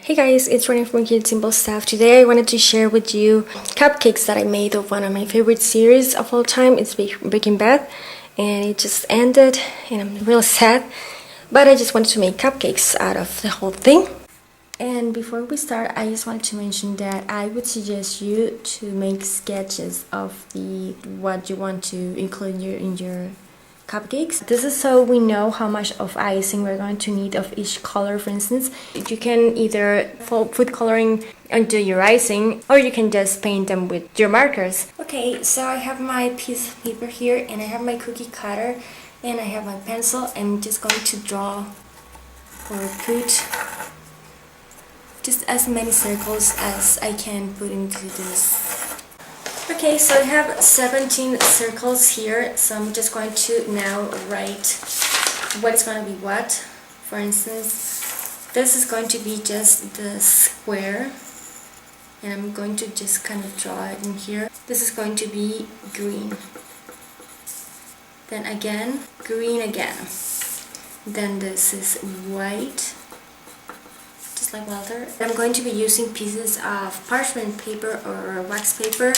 Hey guys, it's Renee from Cute Simple Stuff. Today I wanted to share with you cupcakes that I made of one of my favorite series of all time. It's Breaking Bad, and it just ended and I'm real sad, but I just wanted to make cupcakes out of the whole thing. And before we start, I just wanted to mention that I would suggest you to make sketches of what you want to include in your cupcakes. This is so we know how much of icing we're going to need of each color. For instance, you can either food coloring onto your icing, or you can just paint them with your markers. Okay, so I have my piece of paper here, and I have my cookie cutter, and I have my pencil. I'm just going to draw or put just as many circles as I can put into this. Okay, so I have 17 circles here, so I'm just going to now write what's going to be what. For instance, this is going to be just the square, and I'm going to just kind of draw it in here. This is going to be green, then again green again, then this is white, just like Walter. I'm going to be using pieces of parchment paper or wax paper,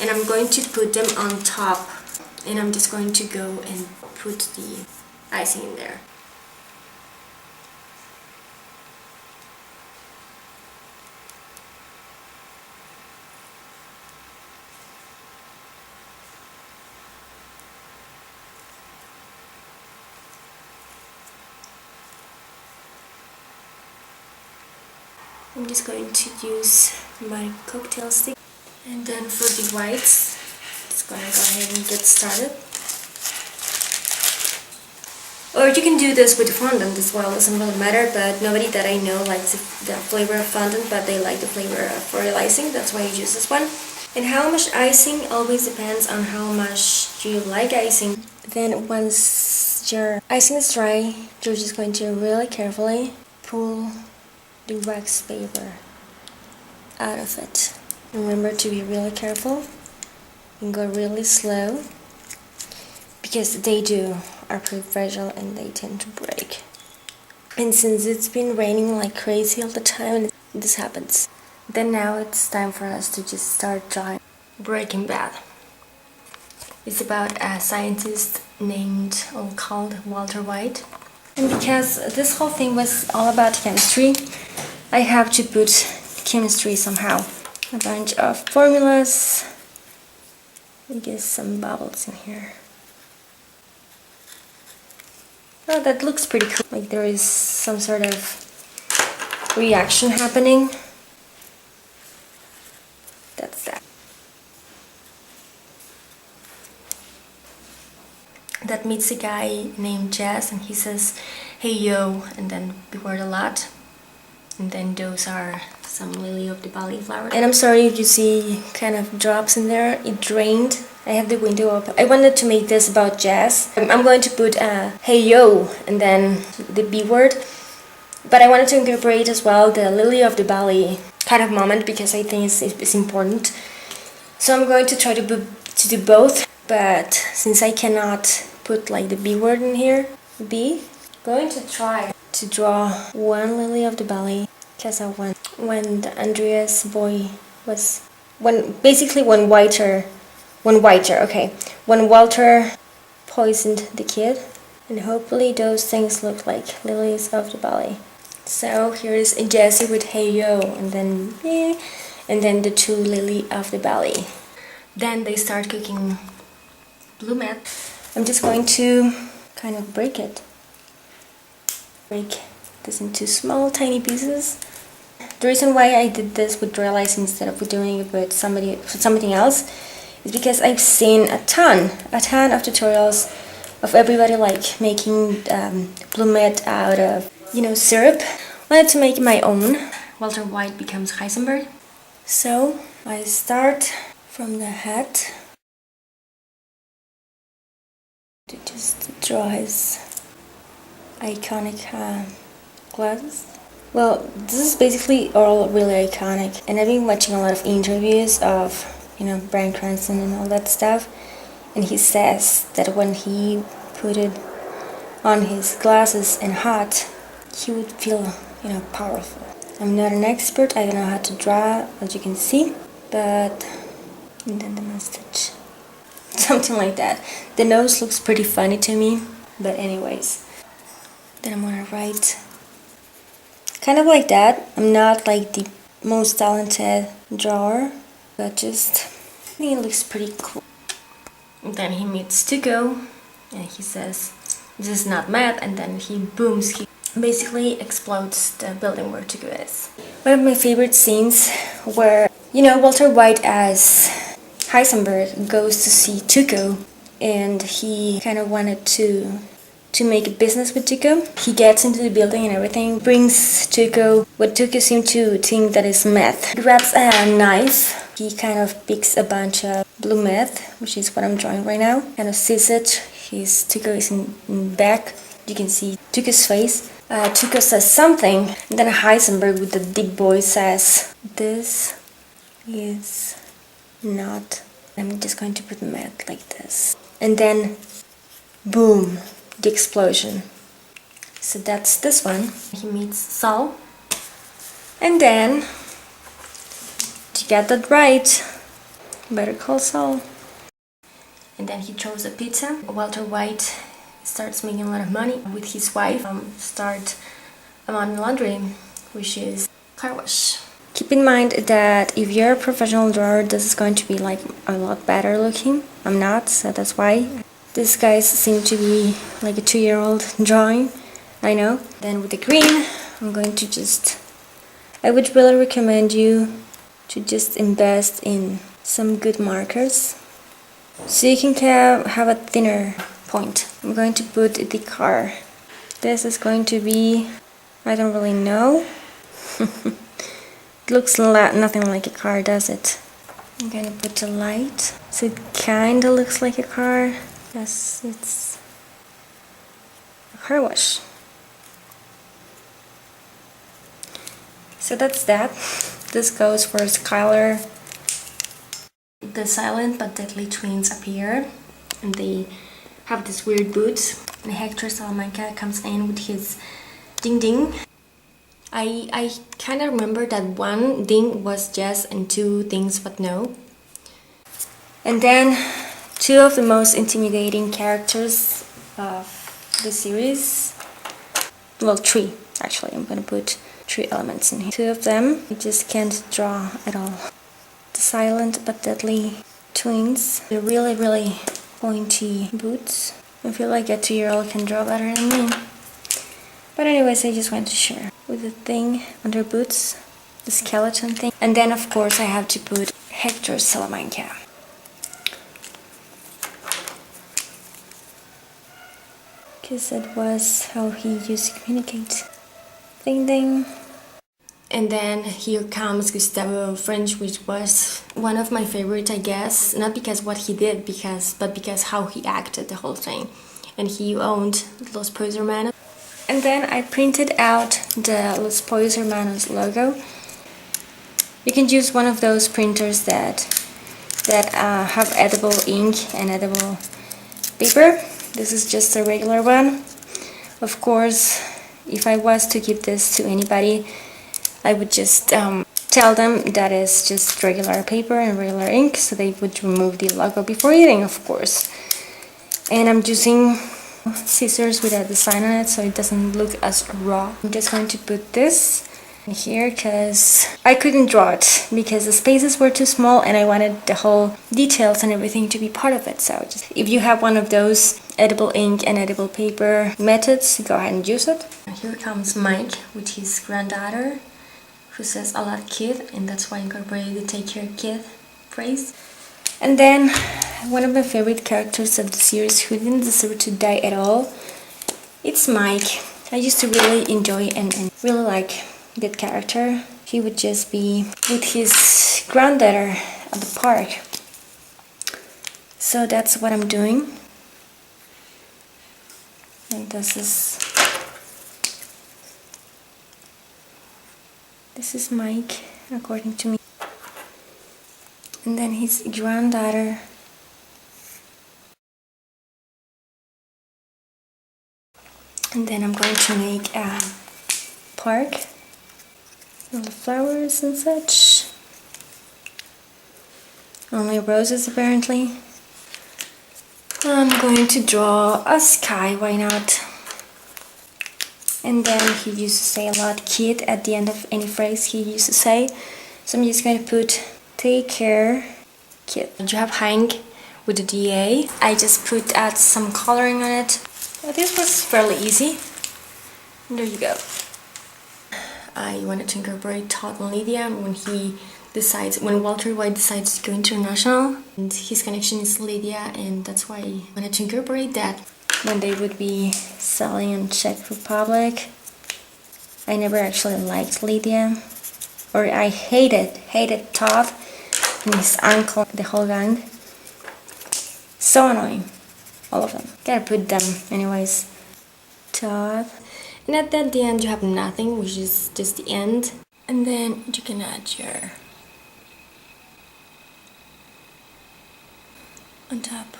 and I'm going to put them on top, and I'm just going to go and put the icing in there. I'm just going to use my cocktail stick. And then for the whites, just gonna go ahead and get started. Or you can do this with fondant as well, doesn't really matter, but nobody that I know likes the flavor of fondant, but they like the flavor of royal icing, that's why I use this one. And how much icing always depends on how much you like icing. Then once your icing is dry, you're just going to really carefully pull the wax paper out of it. Remember to be really careful and go really slow, because they are pretty fragile and they tend to break. And since it's been raining like crazy all the time, this happens. Then now it's time for us to just start drawing Breaking Bad. It's about a scientist named or called Walter White. And because this whole thing was all about chemistry, I have to put chemistry somehow. A bunch of formulas. I guess some bubbles in here. Oh, that looks pretty cool. Like there is some sort of reaction happening. That's that. That meets a guy named Jazz, and he says, "Hey yo," and then beware a lot. And then those are some lily of the valley flowers. And I'm sorry if you see kind of drops in there. It drained. I have the window open. I wanted to make this about jazz. I'm going to put hey yo and then the B word. But I wanted to incorporate as well the lily of the valley kind of moment, because I think it's important. So I'm going to try to do both. But since I cannot put like the B word in here, I'm going to try to draw one lily of the valley, because I want when the Andreas boy was when Walter poisoned the kid, and hopefully those things look like lilies of the valley. So here is Jesse with hey yo, and then the two lily of the valley. Then they start cooking blue mat. I'm just going to kind of break this into small tiny pieces. The reason why I did this with dry icing instead of doing it with something else is because I've seen a ton of tutorials of everybody like making blue mat out of syrup. I wanted to make my own. Walter White becomes Heisenberg. So I start from the hat to just draw his iconic glasses. Well, this is basically all really iconic, and I've been watching a lot of interviews of Bryan Cranston and all that stuff, and he says that when he put it on his glasses and hat, he would feel powerful. I'm not an expert, I don't know how to draw, as you can see, but... and then the mustache. Something like that. The nose looks pretty funny to me, but anyways. Then I'm gonna write kind of like that. I'm not like the most talented drawer, but just I think it looks pretty cool. And then he meets Tuco, and he says, "This is not math," and then he booms, he basically explodes the building where Tuco is. One of my favorite scenes where, you know, Walter White as Heisenberg goes to see Tuco, and he kind of wanted to make a business with Tuco. He gets into the building and everything, brings Tuco what Tuco seemed to think that is meth. He grabs a knife, he kind of picks a bunch of blue meth, which is what I'm drawing right now, kind of sees it. Tuco is in back, you can see Tuco's face. Tuco says something, and then Heisenberg with the deep voice says, "This is not..." I'm just going to put meth like this. And then, boom, the explosion. So that's this one. He meets Saul. And then, to get that right, better call Saul. And then he throws a pizza. Walter White starts making a lot of money with his wife. Start money laundry, which is car wash. Keep in mind that if you're a professional drawer, this is going to be like a lot better looking. I'm not, so that's why. These guys seem to be like a 2-year-old drawing, I know. Then with the green, I'm going to just... I would really recommend you to just invest in some good markers, so you can have a thinner point. I'm going to put the car. This is going to be... I don't really know. It looks nothing like a car, does it? I'm gonna put the light, so it kinda looks like a car. Yes, it's a car wash. So that's that. This goes for Skylar. The silent but deadly twins appear, and they have these weird boots. And Hector Salamanca comes in with his ding ding. I kind of remember that one ding was yes and two things but no. And then two of the most intimidating characters of the series. Well, three actually. I'm gonna put 3 elements in here. Two of them I just can't draw at all. The silent but deadly twins. They're really, really pointy boots. I feel like a 2-year-old can draw better than me. But anyways, I just want to share with the thing on their boots, the skeleton thing. And then of course I have to put Hector Salamanca. Because that was how he used to communicate. Ding ding. And then here comes Gustavo French, which was one of my favorites, I guess. Not because what he did, but because how he acted the whole thing. And he owned Los Pollos Hermanos. And then I printed out the Los Pollos Hermanos logo. You can use one of those printers that have edible ink and edible paper. This is just a regular one. Of course, if I was to give this to anybody, I would just tell them that it's just regular paper and regular ink, so they would remove the logo before eating, of course. And I'm using scissors with a design on it so it doesn't look as raw. I'm just going to put this here because I couldn't draw it because the spaces were too small and I wanted the whole details and everything to be part of it. So just, if you have one of those edible ink and edible paper methods, go ahead and use it. Here comes Mike with his granddaughter, who says a lot kid, and that's why I incorporated the take care kid phrase. And then one of my favorite characters of the series who didn't deserve to die at all, it's Mike. I used to really enjoy and really like that character. He would just be with his granddaughter at the park. So that's what I'm doing. And this is Mike, according to me. And then his granddaughter. And then I'm going to make a park All the flowers and such. Only roses apparently. I'm going to draw a sky, why not? And then he used to say a lot kid at the end of any phrase he used to say. So I'm just going to put take care kid. You have hang with the DA. I just add some coloring on it. Well, this was fairly easy. And there you go. I wanted to incorporate Todd and Lydia when Walter White decides to go international. And his connection is Lydia, and that's why I wanted to incorporate that. When they would be selling in Czech Republic. I never actually liked Lydia. Or I hated Todd and his uncle, the whole gang. So annoying. All of them. Gotta put them anyways. Todd. And at the end you have nothing, which is just the end. And then you can add your on top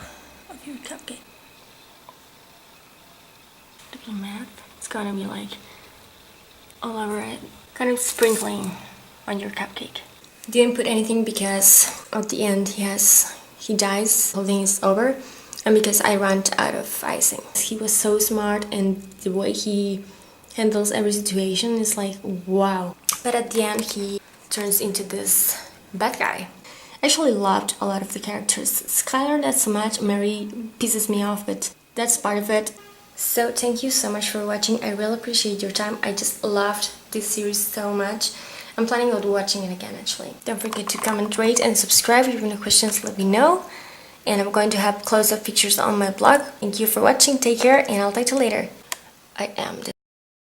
of your cupcake. Diplomat. It's gonna be like all over it. Kind of sprinkling on your cupcake. Didn't put anything because at the end he dies, the whole thing is over. And because I ran out of icing. He was so smart, and the way he handles every situation is like wow. But at the end he turns into this bad guy. I actually loved a lot of the characters. Skylar not so much, Mary pisses me off, but that's part of it. So thank you so much for watching. I really appreciate your time. I just loved this series so much. I'm planning on watching it again actually. Don't forget to comment, rate and subscribe. If you have any questions, let me know. And I'm going to have close-up pictures on my blog. Thank you for watching. Take care and I'll talk to you later. I am the